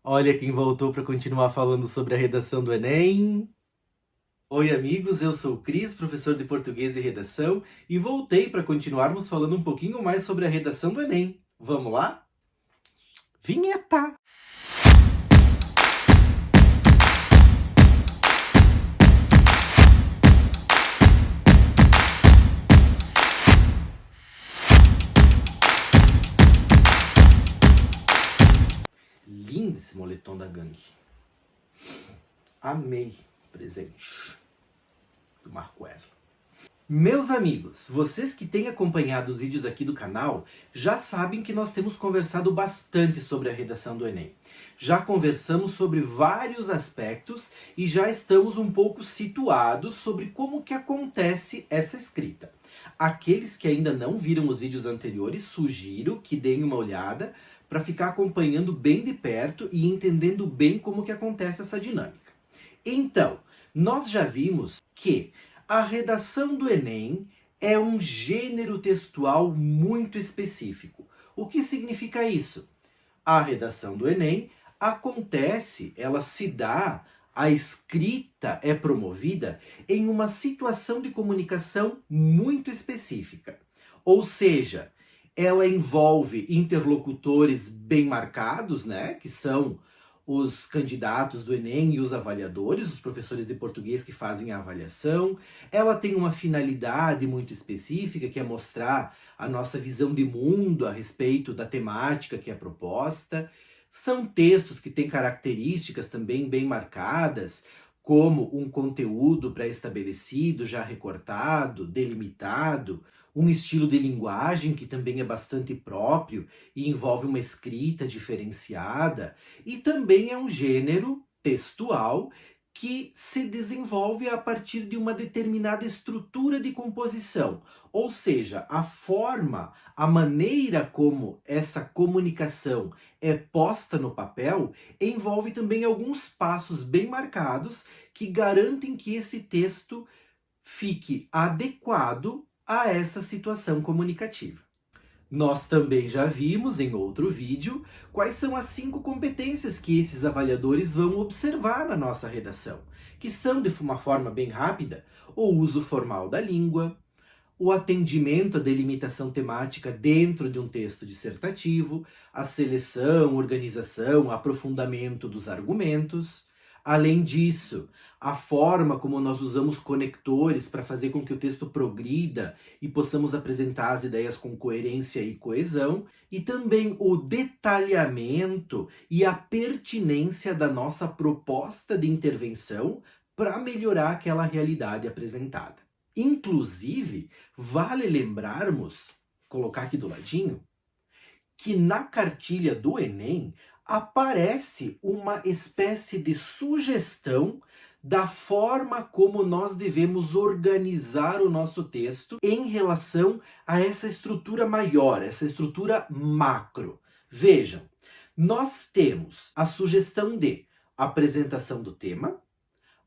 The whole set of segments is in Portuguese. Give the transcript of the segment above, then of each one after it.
Olha quem voltou para continuar falando sobre a redação do Enem. Oi, amigos, eu sou o Cris, professor de português e redação, e voltei para continuarmos falando um pouquinho mais sobre a redação do Enem. Vamos lá? Vinheta! Lindo esse moletom da gangue. Amei o presente do Marco Wesley. Meus amigos, vocês que têm acompanhado os vídeos aqui do canal, já sabem que nós temos conversado bastante sobre a redação do Enem. Já conversamos sobre vários aspectos e já estamos um pouco situados sobre como que acontece essa escrita. Aqueles que ainda não viram os vídeos anteriores, sugiro que deem uma olhada para ficar acompanhando bem de perto e entendendo bem como que acontece essa dinâmica. Então, nós já vimos que a redação do Enem é um gênero textual muito específico. O que significa isso? A redação do Enem acontece, ela se dá, a escrita é promovida em uma situação de comunicação muito específica. Ou seja, ela envolve interlocutores bem marcados, né, que são os candidatos do Enem e os avaliadores, os professores de português que fazem a avaliação. Ela tem uma finalidade muito específica, que é mostrar a nossa visão de mundo a respeito da temática que é proposta. São textos que têm características também bem marcadas, como um conteúdo pré-estabelecido, já recortado, delimitado, um estilo de linguagem que também é bastante próprio e envolve uma escrita diferenciada, e também é um gênero textual que se desenvolve a partir de uma determinada estrutura de composição, ou seja, a forma, a maneira como essa comunicação é posta no papel envolve também alguns passos bem marcados que garantem que esse texto fique adequado a essa situação comunicativa. Nós também já vimos em outro vídeo quais são as 5 competências que esses avaliadores vão observar na nossa redação, que são, de uma forma bem rápida, o uso formal da língua, o atendimento à delimitação temática dentro de um texto dissertativo, a seleção, organização, aprofundamento dos argumentos. Além disso, a forma como nós usamos conectores para fazer com que o texto progrida e possamos apresentar as ideias com coerência e coesão, e também o detalhamento e a pertinência da nossa proposta de intervenção para melhorar aquela realidade apresentada. Inclusive, vale lembrarmos, colocar aqui do ladinho, que na cartilha do Enem aparece uma espécie de sugestão da forma como nós devemos organizar o nosso texto em relação a essa estrutura maior, essa estrutura macro. Vejam, nós temos a sugestão de apresentação do tema,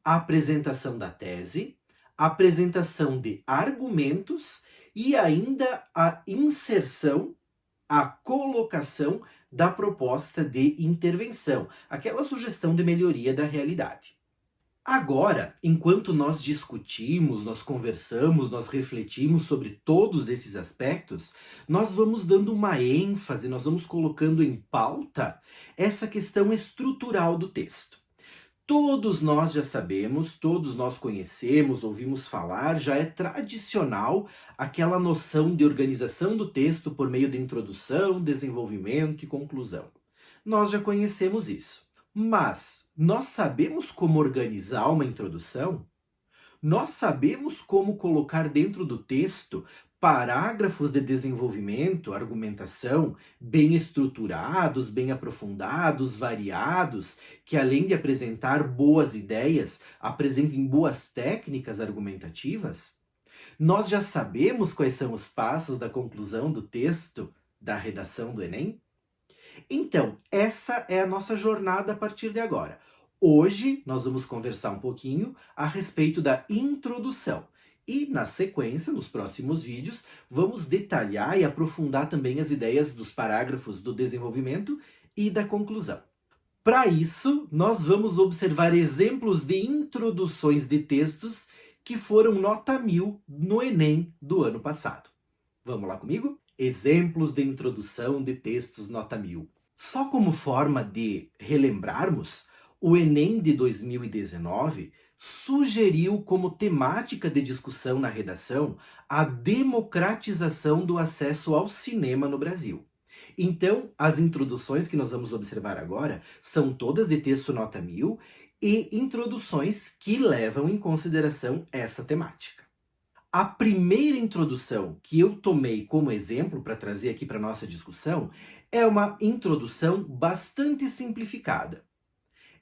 a apresentação da tese, a apresentação de argumentos e ainda a inserção, a colocação da proposta de intervenção, aquela sugestão de melhoria da realidade. Agora, enquanto nós discutimos, nós conversamos, nós refletimos sobre todos esses aspectos, nós vamos dando uma ênfase, nós vamos colocando em pauta essa questão estrutural do texto. Todos nós já sabemos, todos nós conhecemos, ouvimos falar, já é tradicional aquela noção de organização do texto por meio de introdução, desenvolvimento e conclusão. Nós já conhecemos isso. Mas nós sabemos como organizar uma introdução? Nós sabemos como colocar dentro do texto parágrafos de desenvolvimento, argumentação, bem estruturados, bem aprofundados, variados, que além de apresentar boas ideias, apresentem boas técnicas argumentativas? Nós já sabemos quais são os passos da conclusão do texto da redação do Enem? Então, essa é a nossa jornada a partir de agora. Hoje nós vamos conversar um pouquinho a respeito da introdução. E na sequência, nos próximos vídeos, vamos detalhar e aprofundar também as ideias dos parágrafos do desenvolvimento e da conclusão. Para isso, nós vamos observar exemplos de introduções de textos que foram nota 1000 no Enem do ano passado. Vamos lá comigo? Exemplos de introdução de textos nota 1000. Só como forma de relembrarmos, o Enem de 2019 sugeriu como temática de discussão na redação a democratização do acesso ao cinema no Brasil. Então, as introduções que nós vamos observar agora são todas de texto nota 1000 e introduções que levam em consideração essa temática. A primeira introdução que eu tomei como exemplo para trazer aqui para nossa discussão é uma introdução bastante simplificada.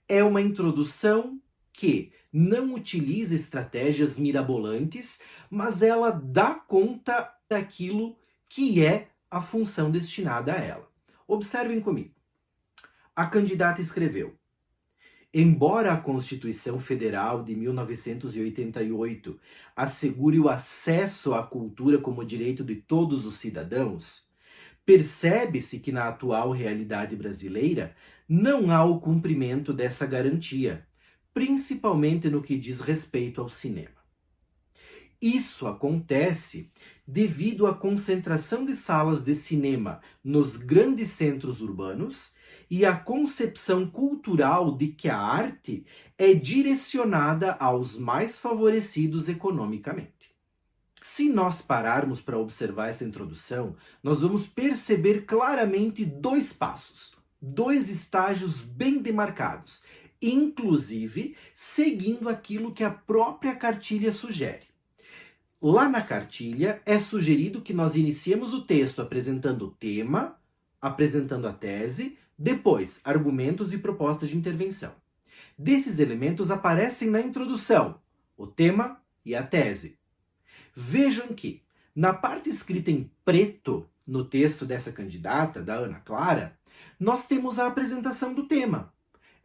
É uma introdução que não utiliza estratégias mirabolantes, mas ela dá conta daquilo que é a função destinada a ela. Observem comigo. A candidata escreveu: embora a Constituição Federal de 1988 assegure o acesso à cultura como direito de todos os cidadãos, percebe-se que na atual realidade brasileira não há o cumprimento dessa garantia, principalmente no que diz respeito ao cinema. Isso acontece devido à concentração de salas de cinema nos grandes centros urbanos e à concepção cultural de que a arte é direcionada aos mais favorecidos economicamente. Se nós pararmos para observar essa introdução, nós vamos perceber claramente dois passos, dois estágios bem demarcados, inclusive seguindo aquilo que a própria cartilha sugere. Lá na cartilha é sugerido que nós iniciemos o texto apresentando o tema, apresentando a tese, depois argumentos e propostas de intervenção. Desses elementos aparecem na introdução o tema e a tese. Vejam que, na parte escrita em preto no texto dessa candidata, da Ana Clara, nós temos a apresentação do tema.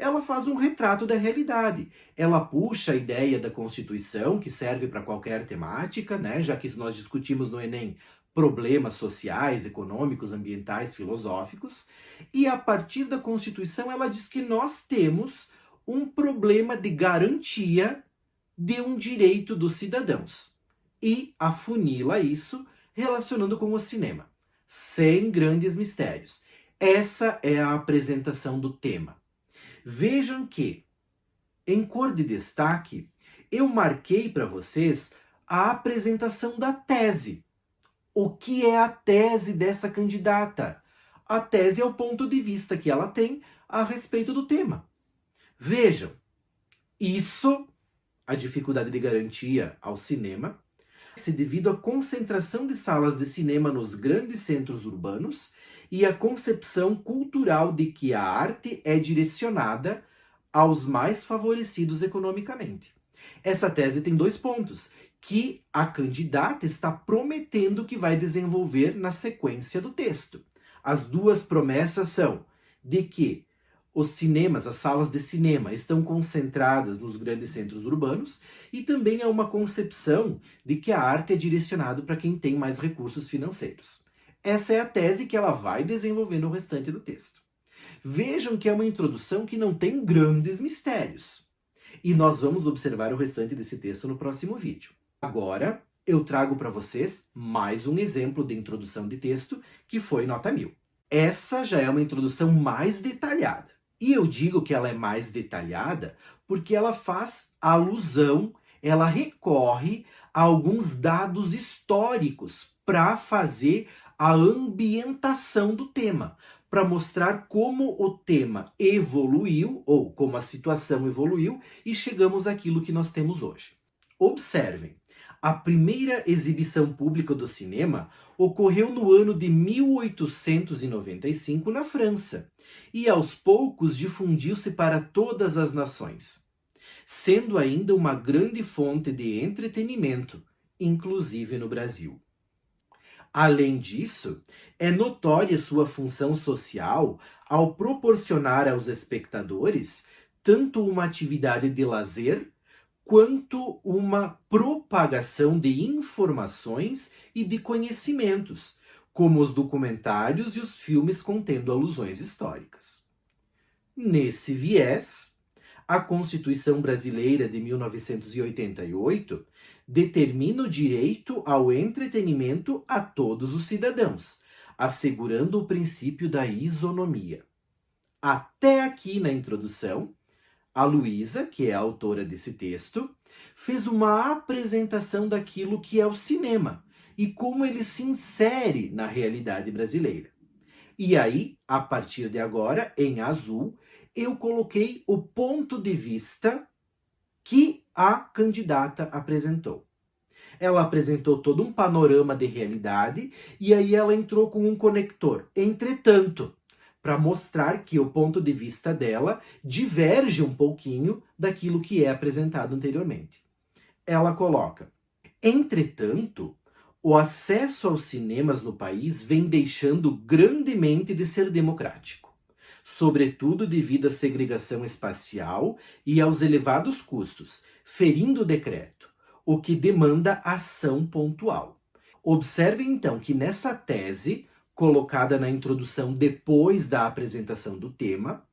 Ela faz um retrato da realidade. Ela puxa a ideia da Constituição, que serve para qualquer temática, né? Já que nós discutimos no Enem problemas sociais, econômicos, ambientais, filosóficos, e a partir da Constituição ela diz que nós temos um problema de garantia de um direito dos cidadãos. E afunila isso relacionando com o cinema, sem grandes mistérios. Essa é a apresentação do tema. Vejam que, em cor de destaque, eu marquei para vocês a apresentação da tese. O que é a tese dessa candidata? A tese é o ponto de vista que ela tem a respeito do tema. Vejam, isso, a dificuldade de garantia ao cinema, devido à concentração de salas de cinema nos grandes centros urbanos e à concepção cultural de que a arte é direcionada aos mais favorecidos economicamente. Essa tese tem dois pontos, que a candidata está prometendo que vai desenvolver na sequência do texto. As duas promessas são de que os cinemas, as salas de cinema, estão concentradas nos grandes centros urbanos e também há uma concepção de que a arte é direcionada para quem tem mais recursos financeiros. Essa é a tese que ela vai desenvolver no restante do texto. Vejam que é uma introdução que não tem grandes mistérios. E nós vamos observar o restante desse texto no próximo vídeo. Agora, eu trago para vocês mais um exemplo de introdução de texto que foi nota 1000. Essa já é uma introdução mais detalhada. E eu digo que ela é mais detalhada porque ela faz alusão, ela recorre a alguns dados históricos para fazer a ambientação do tema, para mostrar como o tema evoluiu, ou como a situação evoluiu, e chegamos àquilo que nós temos hoje. Observem, a primeira exibição pública do cinema ocorreu no ano de 1895 na França, e aos poucos difundiu-se para todas as nações, sendo ainda uma grande fonte de entretenimento, inclusive no Brasil. Além disso, é notória sua função social ao proporcionar aos espectadores tanto uma atividade de lazer quanto uma propagação de informações e de conhecimentos, como os documentários e os filmes contendo alusões históricas. Nesse viés, a Constituição Brasileira de 1988 determina o direito ao entretenimento a todos os cidadãos, assegurando o princípio da isonomia. Até aqui na introdução, a Luísa, que é a autora desse texto, fez uma apresentação daquilo que é o cinema e como ele se insere na realidade brasileira. E aí, a partir de agora, em azul, eu coloquei o ponto de vista que a candidata apresentou. Ela apresentou todo um panorama de realidade e aí ela entrou com um conector. Entretanto, para mostrar que o ponto de vista dela diverge um pouquinho daquilo que é apresentado anteriormente. Ela coloca: entretanto, o acesso aos cinemas no país vem deixando grandemente de ser democrático, sobretudo devido à segregação espacial e aos elevados custos, ferindo o decreto, o que demanda ação pontual. Observe então que nessa tese, colocada na introdução depois da apresentação do tema,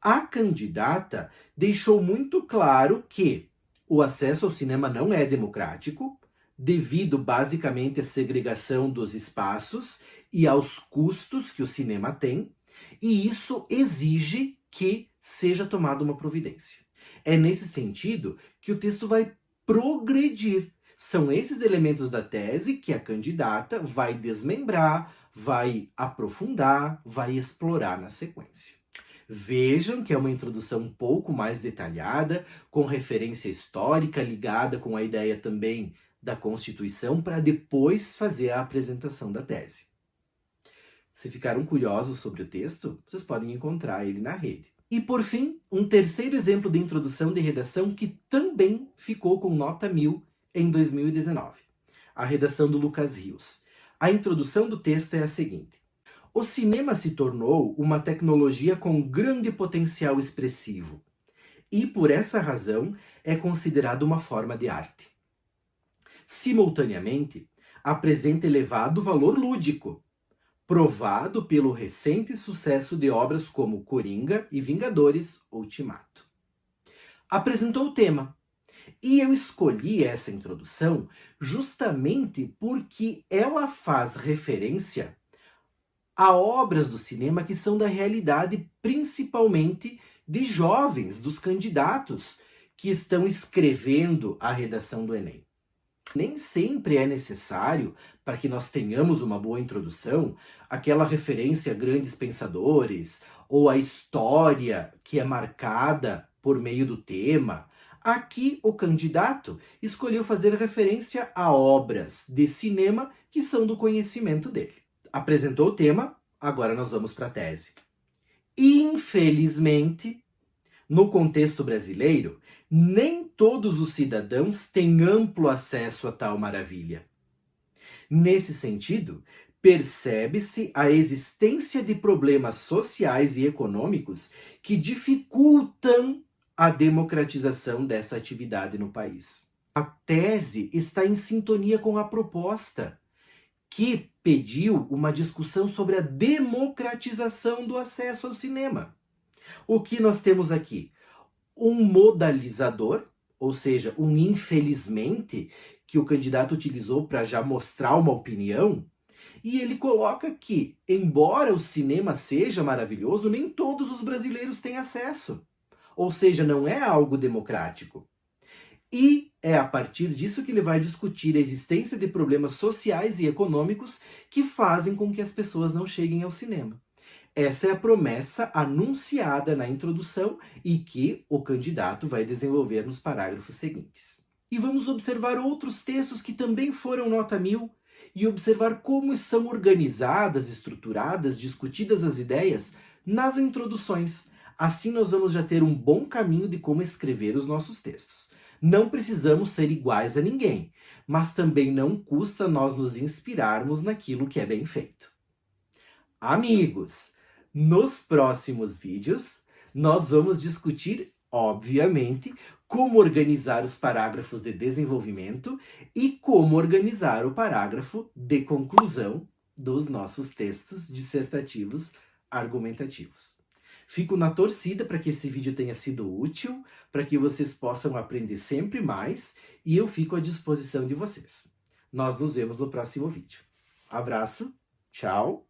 a candidata deixou muito claro que o acesso ao cinema não é democrático, devido basicamente à segregação dos espaços e aos custos que o cinema tem, e isso exige que seja tomada uma providência. É nesse sentido que o texto vai progredir. São esses elementos da tese que a candidata vai desmembrar, vai aprofundar, vai explorar na sequência. Vejam que é uma introdução um pouco mais detalhada, com referência histórica ligada com a ideia também da Constituição, para depois fazer a apresentação da tese. Se ficaram curiosos sobre o texto, vocês podem encontrar ele na rede. E por fim, um terceiro exemplo de introdução de redação que também ficou com nota 1000 em 2019. A redação do Lucas Rios. A introdução do texto é a seguinte: o cinema se tornou uma tecnologia com grande potencial expressivo e, por essa razão, é considerado uma forma de arte. Simultaneamente, apresenta elevado valor lúdico, provado pelo recente sucesso de obras como Coringa e Vingadores Ultimato. Apresentou o tema, e eu escolhi essa introdução justamente porque ela faz referência a obras do cinema que são da realidade principalmente de jovens, dos candidatos que estão escrevendo a redação do Enem. Nem sempre é necessário, para que nós tenhamos uma boa introdução, aquela referência a grandes pensadores ou a história que é marcada por meio do tema. Aqui o candidato escolheu fazer referência a obras de cinema que são do conhecimento dele. Apresentou o tema, agora nós vamos para a tese. Infelizmente, no contexto brasileiro, nem todos os cidadãos têm amplo acesso a tal maravilha. Nesse sentido, percebe-se a existência de problemas sociais e econômicos que dificultam a democratização dessa atividade no país. A tese está em sintonia com a proposta, que pediu uma discussão sobre a democratização do acesso ao cinema. O que nós temos aqui? Um modalizador, ou seja, um infelizmente, que o candidato utilizou para já mostrar uma opinião, e ele coloca que, embora o cinema seja maravilhoso, nem todos os brasileiros têm acesso. Ou seja, não é algo democrático. E é a partir disso que ele vai discutir a existência de problemas sociais e econômicos que fazem com que as pessoas não cheguem ao cinema. Essa é a promessa anunciada na introdução e que o candidato vai desenvolver nos parágrafos seguintes. E vamos observar outros textos que também foram nota 1000 e observar como são organizadas, estruturadas, discutidas as ideias nas introduções. Assim nós vamos já ter um bom caminho de como escrever os nossos textos. Não precisamos ser iguais a ninguém, mas também não custa nós nos inspirarmos naquilo que é bem feito. Amigos, nos próximos vídeos nós vamos discutir, obviamente, como organizar os parágrafos de desenvolvimento e como organizar o parágrafo de conclusão dos nossos textos dissertativos argumentativos. Fico na torcida para que esse vídeo tenha sido útil, para que vocês possam aprender sempre mais, e eu fico à disposição de vocês. Nós nos vemos no próximo vídeo. Abraço, tchau!